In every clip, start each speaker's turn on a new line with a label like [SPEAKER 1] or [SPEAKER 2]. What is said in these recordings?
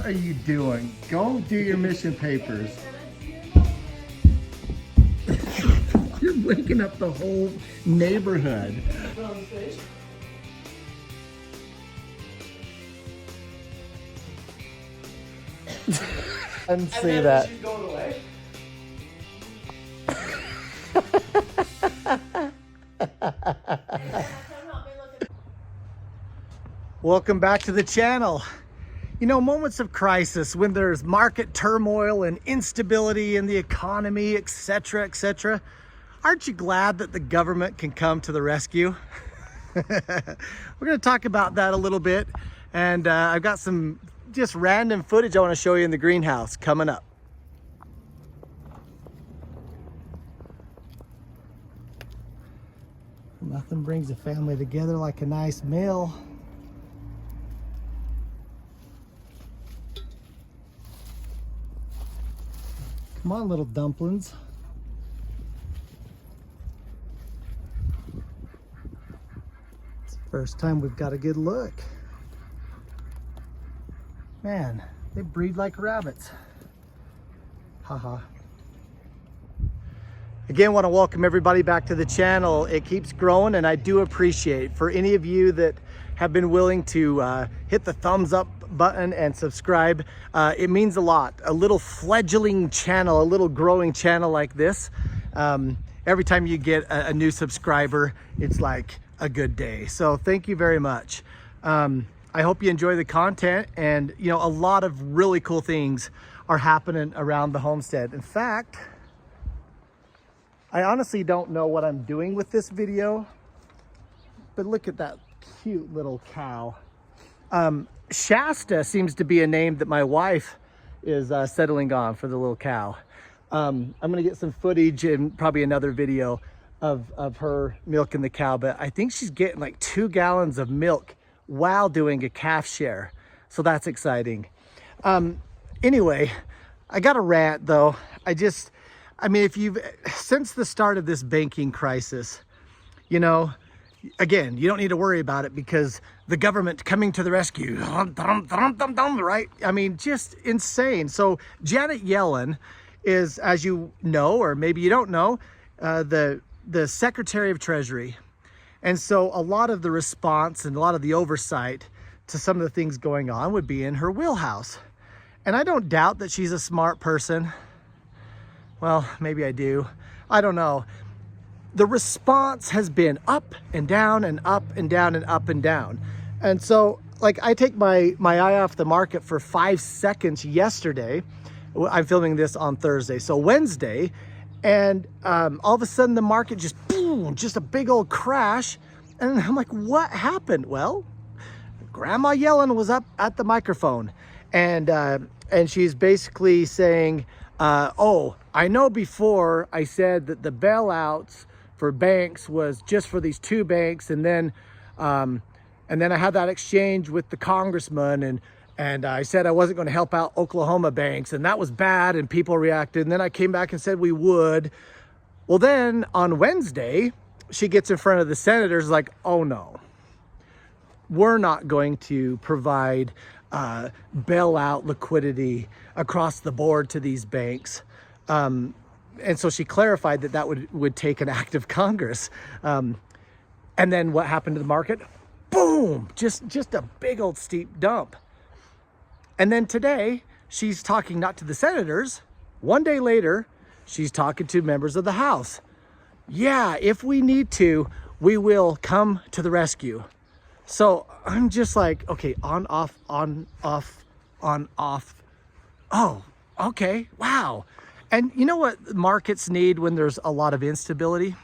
[SPEAKER 1] are you doing? Go do your mission papers. You're waking up the whole neighborhood. I didn't see that.
[SPEAKER 2] She's going away.
[SPEAKER 1] Welcome back to the channel. You know, moments of crisis, when there's market turmoil and instability in the economy, etc., aren't you glad that the government can come to the rescue? We're going to talk about that a little bit, and I've got some just random footage I want to show you in the greenhouse coming up. Nothing brings a family together like a nice meal. Come on, little dumplings. It's the first time we've got a good look. Man, they breed like rabbits. Haha. Again, want to welcome everybody back to the channel. It keeps growing, and I do appreciate for any of you that have been willing to hit the thumbs up button and subscribe. It means a lot. A little fledgling channel, a little growing channel like this. Every time you get a new subscriber, it's like a good day. So thank you very much. I hope you enjoy the content, and you know, a lot of really cool things are happening around the homestead. In fact, I honestly don't know what I'm doing with this video, but look at that cute little cow. Shasta seems to be a name that my wife is settling on for the little cow. I'm gonna get some footage and probably another video of her milking the cow, but I think she's getting like 2 gallons of milk while doing a calf share. So that's exciting. Anyway, I got a rant though. I mean, since the start of this banking crisis, you know, again, you don't need to worry about it because the government coming to the rescue, right? I mean, just insane. So Janet Yellen is, as you know, or maybe you don't know, the Secretary of Treasury. And so a lot of the response and a lot of the oversight to some of the things going on would be in her wheelhouse. And I don't doubt that she's a smart person. Well, maybe I do. I don't know. The response has been up and down and up and down and up and down. And so, like, I take my eye off the market for 5 seconds yesterday. I'm filming this on Thursday. So Wednesday, and all of a sudden the market just, boom, just a big old crash. And I'm like, what happened? Well, Grandma Yellen was up at the microphone, and she's basically saying, oh, I know before I said that the bailouts for banks was just for these 2 banks, and then I had that exchange with the congressman, and I said I wasn't going to help out Oklahoma banks, and that was bad, and people reacted, and then I came back and said we would. Well, then on Wednesday, she gets in front of the senators like, oh no, we're not going to provide bailout liquidity across the board to these banks. And so she clarified that would take an act of Congress. And then what happened to the market? Boom, just a big old steep dump. And then today she's talking not to the senators. One day later, she's talking to members of the House. Yeah, if we need to, we will come to the rescue. So I'm just like, okay, on, off, on, off, on, off. Oh, okay, wow. And you know what markets need when there's a lot of instability?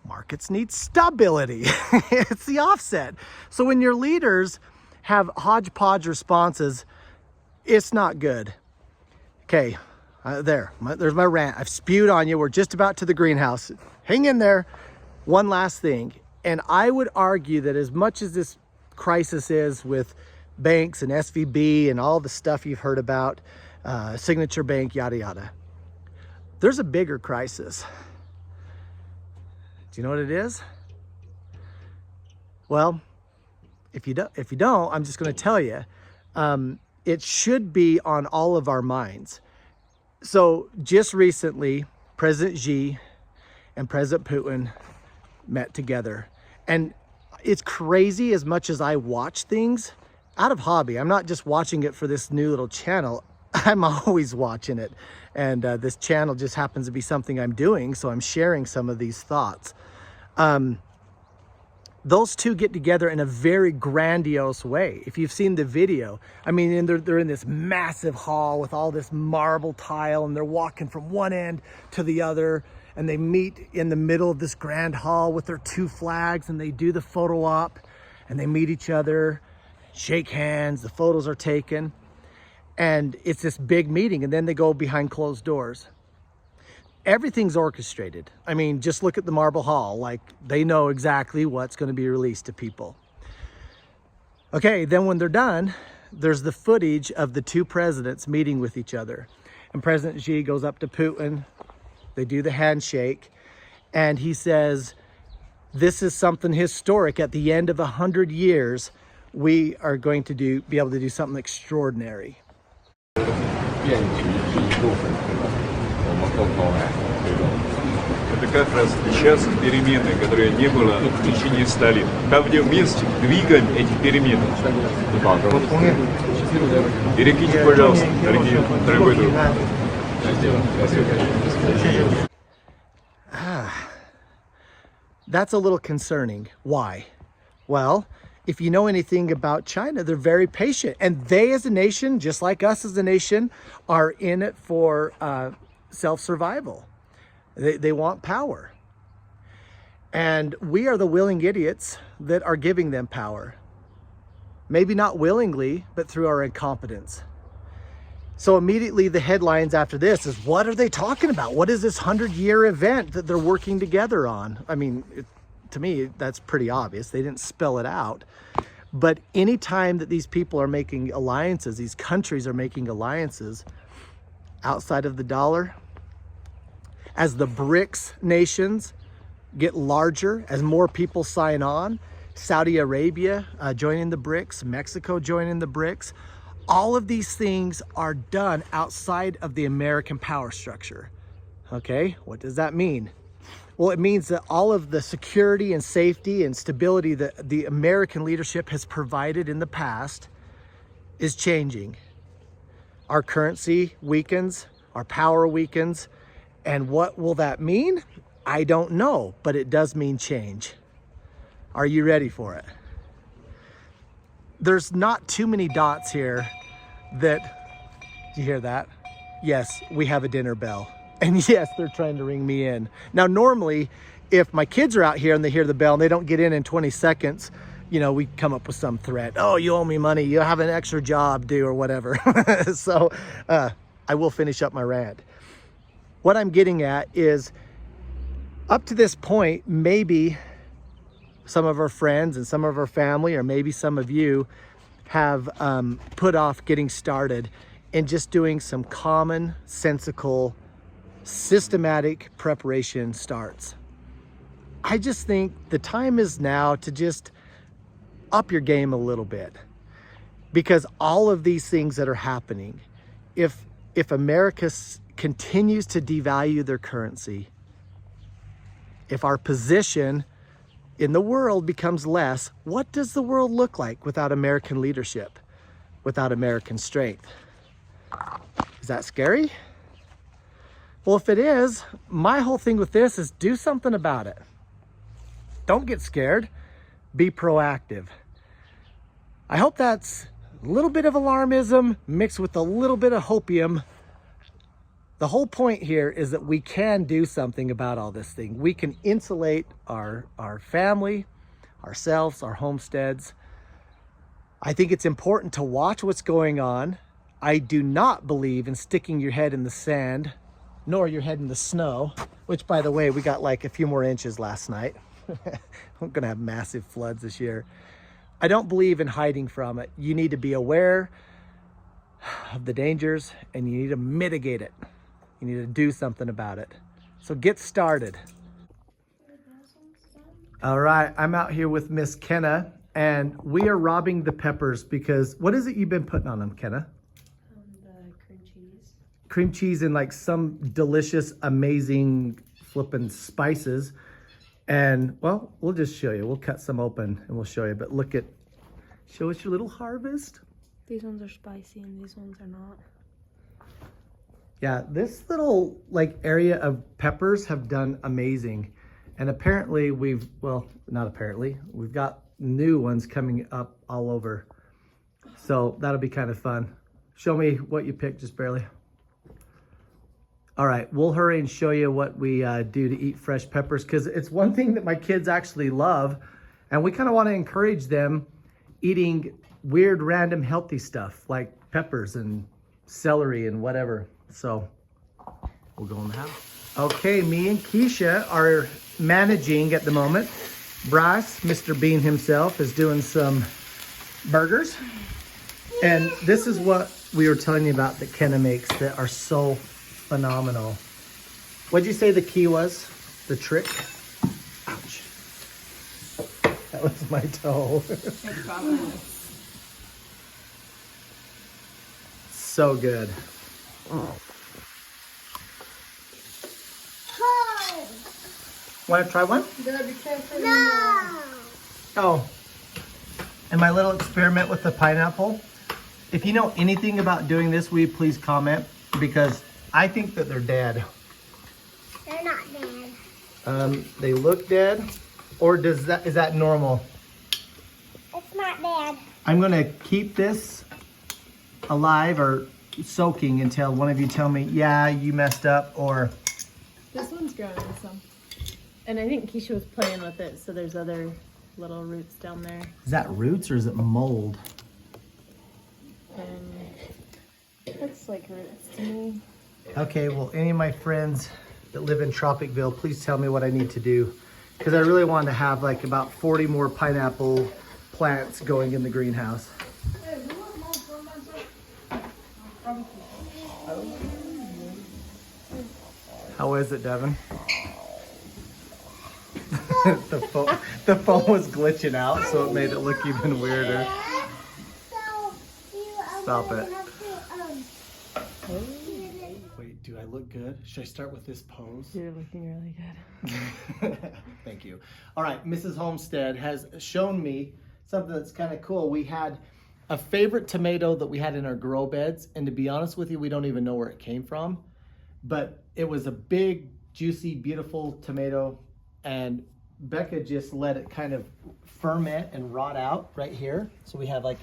[SPEAKER 1] Markets need stability. It's the offset. So when your leaders have hodgepodge responses, it's not good. Okay, there's my rant. I've spewed on you. We're just about to the greenhouse. Hang in there. One last thing. And I would argue that as much as this crisis is with banks and SVB and all the stuff you've heard about, Signature Bank, yada, yada, there's a bigger crisis. Do you know what it is? Well, if you don't, I'm just going to tell you. it should be on all of our minds. So just recently, President Xi and President Putin met together. And it's crazy, as much as I watch things out of hobby. I'm not just watching it for this new little channel. I'm always watching it. And this channel just happens to be something I'm doing, so I'm sharing some of these thoughts. Those two get together in a very grandiose way. If you've seen the video, I mean, and they're in this massive hall with all this marble tile, and they're walking from one end to the other, and they meet in the middle of this grand hall with their two flags, and they do the photo op, and they meet each other, shake hands, the photos are taken, and it's this big meeting, and then they go behind closed doors. Everything's orchestrated. I mean, just look at the marble hall. Like, they know exactly what's going to be released to people. Okay, then when they're done, there's the footage of the two presidents meeting with each other. And President Xi goes up to Putin. They do the handshake. And he says, this is something historic. At the end of 100 years, we are going to be able to do something extraordinary.
[SPEAKER 2] Это как раз сейчас перемены, которые не было в течение 100 лет. Там, где вместе двигаем эти перемены. Берегите, пожалуйста, дорогой друг.
[SPEAKER 1] That's a little concerning. Why? Well, if you know anything about China, they're very patient. And they as a nation, just like us as a nation, are in it for self-survival. They want power. And we are the willing idiots that are giving them power. Maybe not willingly, but through our incompetence. So immediately the headlines after this is, what are they talking about? What is this 100-year event that they're working together on? I mean, to me, that's pretty obvious. They didn't spell it out. But anytime that these people are making alliances, these countries are making alliances outside of the dollar, as the BRICS nations get larger, as more people sign on, Saudi Arabia joining the BRICS, Mexico joining the BRICS, all of these things are done outside of the American power structure. Okay, what does that mean? Well, it means that all of the security and safety and stability that the American leadership has provided in the past is changing. Our currency weakens, our power weakens, and what will that mean? I don't know, but it does mean change. Are you ready for it? There's not too many dots here that, do you hear that? Yes, we have a dinner bell. And yes, they're trying to ring me in. Now, normally, if my kids are out here and they hear the bell and they don't get in 20 seconds, you know, we come up with some threat. Oh, you owe me money. You have an extra job due or whatever. So I will finish up my rant. What I'm getting at is, up to this point, maybe some of our friends and some of our family, or maybe some of you, have put off getting started in just doing some common, sensical, systematic preparation starts. I just think the time is now to just up your game a little bit, because all of these things that are happening, if America continues to devalue their currency, if our position in the world becomes less, what does the world look like without American leadership, without American strength? Is that scary? Well, if it is, my whole thing with this is do something about it. Don't get scared. Be proactive. I hope that's a little bit of alarmism mixed with a little bit of hopium. The whole point here is that we can do something about all this thing. We can insulate our family, ourselves, our homesteads. I think it's important to watch what's going on. I do not believe in sticking your head in the sand, nor your head in the snow, which, by the way, we got like a few more inches last night. We're gonna have massive floods this year. I don't believe in hiding from it. You need to be aware of the dangers and you need to mitigate it. You need to do something about it. So get started. All right, I'm out here with Miss Kenna. And we are robbing the peppers because what is it you've been putting on them, Kenna?
[SPEAKER 3] The cream cheese.
[SPEAKER 1] Cream cheese and like some delicious, amazing flipping spices. And well, we'll just show you. We'll cut some open and we'll show you. But look at, show us your little harvest.
[SPEAKER 3] These ones are spicy and these ones are not.
[SPEAKER 1] Yeah, this little like area of peppers have done amazing. And apparently well, not apparently, we've got new ones coming up all over. So that'll be kind of fun. Show me what you picked just barely. All right, we'll hurry and show you what we do to eat fresh peppers because it's one thing that my kids actually love. And we kind of want to encourage them eating weird, random, healthy stuff like peppers and celery and whatever. So we'll go in the house. Okay, me and Keisha are managing at the moment. Bryce, Mr. Bean himself, is doing some burgers. And this is what we were telling you about that Kenna makes that are so phenomenal. What'd you say the key was? The trick? Ouch. That was my toe. So good. Want to try one?
[SPEAKER 4] No.
[SPEAKER 1] Oh. And my little experiment with the pineapple. If you know anything about doing this, will you please comment? Because I think that they're dead.
[SPEAKER 4] They're not dead.
[SPEAKER 1] They look dead. Or is that normal?
[SPEAKER 4] It's not dead.
[SPEAKER 1] I'm gonna keep this alive or soaking until one of you tell me, yeah, you messed up, or
[SPEAKER 3] This one's growing some. And I think Keisha was playing with it, so there's other little roots down there.
[SPEAKER 1] is that roots or is it mold?
[SPEAKER 3] Looks like roots to me.
[SPEAKER 1] Okay, well, any of my friends that live in Tropicville, please tell me what I need to do. Because I really want to have like about 40 more pineapple plants going in the greenhouse. How is it, Devin? the phone was glitching out, so it made it look even weirder. Stop it. Wait, do I look good? Should I start with this pose?
[SPEAKER 3] You're looking really good.
[SPEAKER 1] Thank you. All right, Mrs. Homestead has shown me something that's kind of cool. We had a favorite tomato that we had in our grow beds, and to be honest with you, we don't even know where it came from, but it was a big, juicy, beautiful tomato, and Becca just let it kind of ferment and rot out right here. So we have like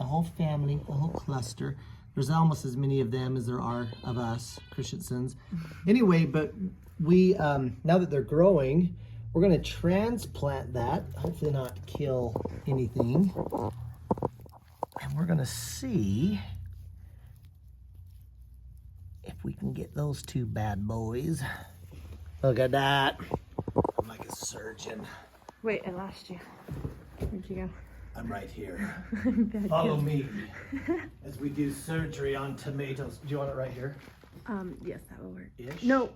[SPEAKER 1] a whole family, a whole cluster. There's almost as many of them as there are of us, Christiansens. Anyway, but we, now that they're growing, we're gonna transplant that, hopefully not kill anything. And we're gonna see if we can get those two bad boys. Look at that. I'm like a surgeon.
[SPEAKER 3] Wait, I lost you. Where'd you go?
[SPEAKER 1] I'm right here.
[SPEAKER 3] Bad
[SPEAKER 1] Follow
[SPEAKER 3] kid.
[SPEAKER 1] me as we do surgery on tomatoes. Do you want it right here?
[SPEAKER 3] Yes, that will work.
[SPEAKER 1] Ish?
[SPEAKER 3] No,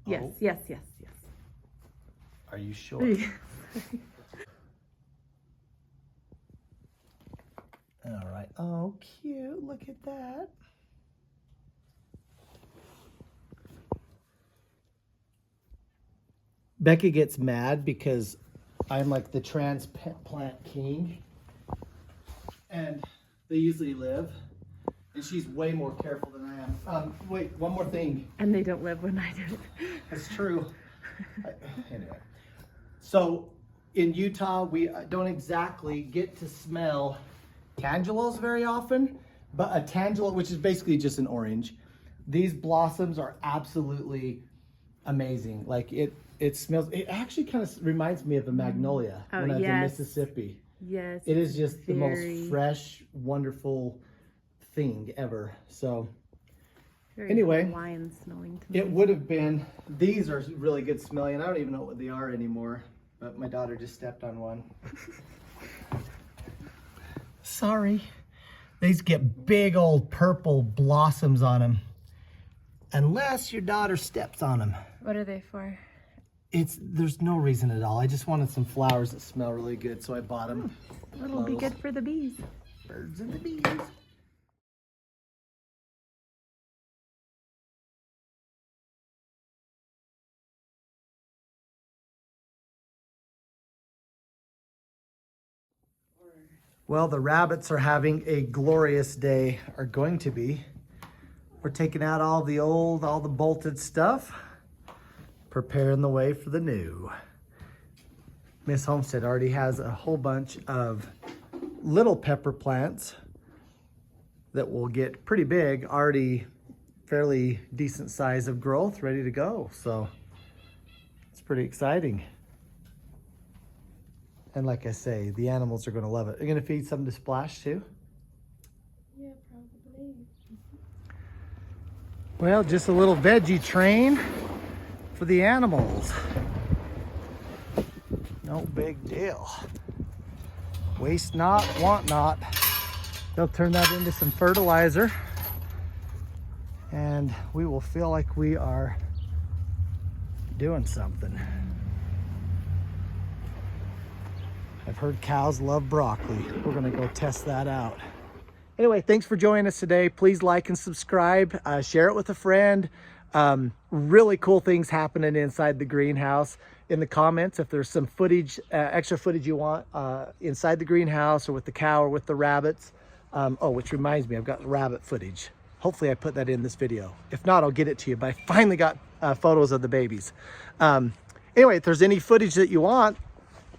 [SPEAKER 3] yes,
[SPEAKER 1] Oh.
[SPEAKER 3] yes.
[SPEAKER 1] Are you sure? All right. Oh, cute. Look at that. Becca gets mad because I'm like the transplant king. And they usually live. And she's way more careful than I am. Wait, one more thing.
[SPEAKER 3] And they don't live when I do it.
[SPEAKER 1] That's true. Anyway. So in Utah, we don't exactly get to smell tangelos very often, but a tangelo, which is basically just an orange, these blossoms are absolutely amazing. Like it smells, it actually kind of reminds me of a magnolia
[SPEAKER 3] Oh,
[SPEAKER 1] when I was in
[SPEAKER 3] yes.
[SPEAKER 1] Mississippi.
[SPEAKER 3] Yes.
[SPEAKER 1] It is just the
[SPEAKER 3] very-
[SPEAKER 1] most fresh, wonderful thing ever. So
[SPEAKER 3] very
[SPEAKER 1] anyway,
[SPEAKER 3] Hawaiian smelling to me.
[SPEAKER 1] it would have been, these are really good smelling. I don't even know what they are anymore, but my daughter just stepped on one. Sorry. These get big old purple blossoms on them. Unless your daughter steps on them.
[SPEAKER 3] What are they for?
[SPEAKER 1] There's no reason at all. I just wanted some flowers that smell really good, so I bought them.
[SPEAKER 3] It'll be good for the bees.
[SPEAKER 1] Birds and the bees. Well, the rabbits are having a glorious day, are going to be. We're taking out all the bolted stuff, preparing the way for the new. Miss Homestead already has a whole bunch of little pepper plants that will get pretty big, already fairly decent size of growth, ready to go. So it's pretty exciting. And like I say, the animals are gonna love it. Are you gonna feed some to Splash too?
[SPEAKER 3] Yeah, probably.
[SPEAKER 1] Well, just a little veggie train for the animals. No big deal. Waste not, want not. They'll turn that into some fertilizer and we will feel like we are doing something. I've heard cows love broccoli. We're gonna go test that out. Anyway, thanks for joining us today. Please like and subscribe, share it with a friend. Really cool things happening inside the greenhouse. In the comments, if there's some footage, extra footage you want inside the greenhouse or with the cow or with the rabbits. Oh, which reminds me, I've got rabbit footage. Hopefully I put that in this video. If not, I'll get it to you, but I finally got photos of the babies. Anyway, if there's any footage that you want,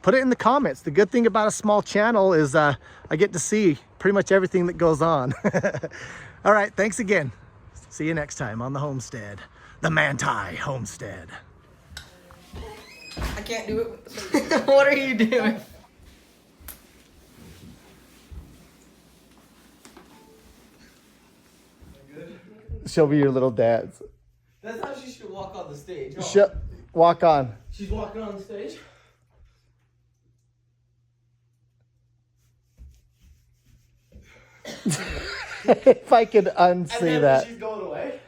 [SPEAKER 1] put it in the comments. The good thing about a small channel is I get to see pretty much everything that goes on. All right, thanks again. See you next time on the homestead, the Manti Homestead.
[SPEAKER 5] I can't do it. What are you doing?
[SPEAKER 1] Show me your little dads.
[SPEAKER 5] That's how she should walk on the stage.
[SPEAKER 1] Walk on.
[SPEAKER 5] She's walking on the stage.
[SPEAKER 1] If I could unsee that.
[SPEAKER 5] She's going away.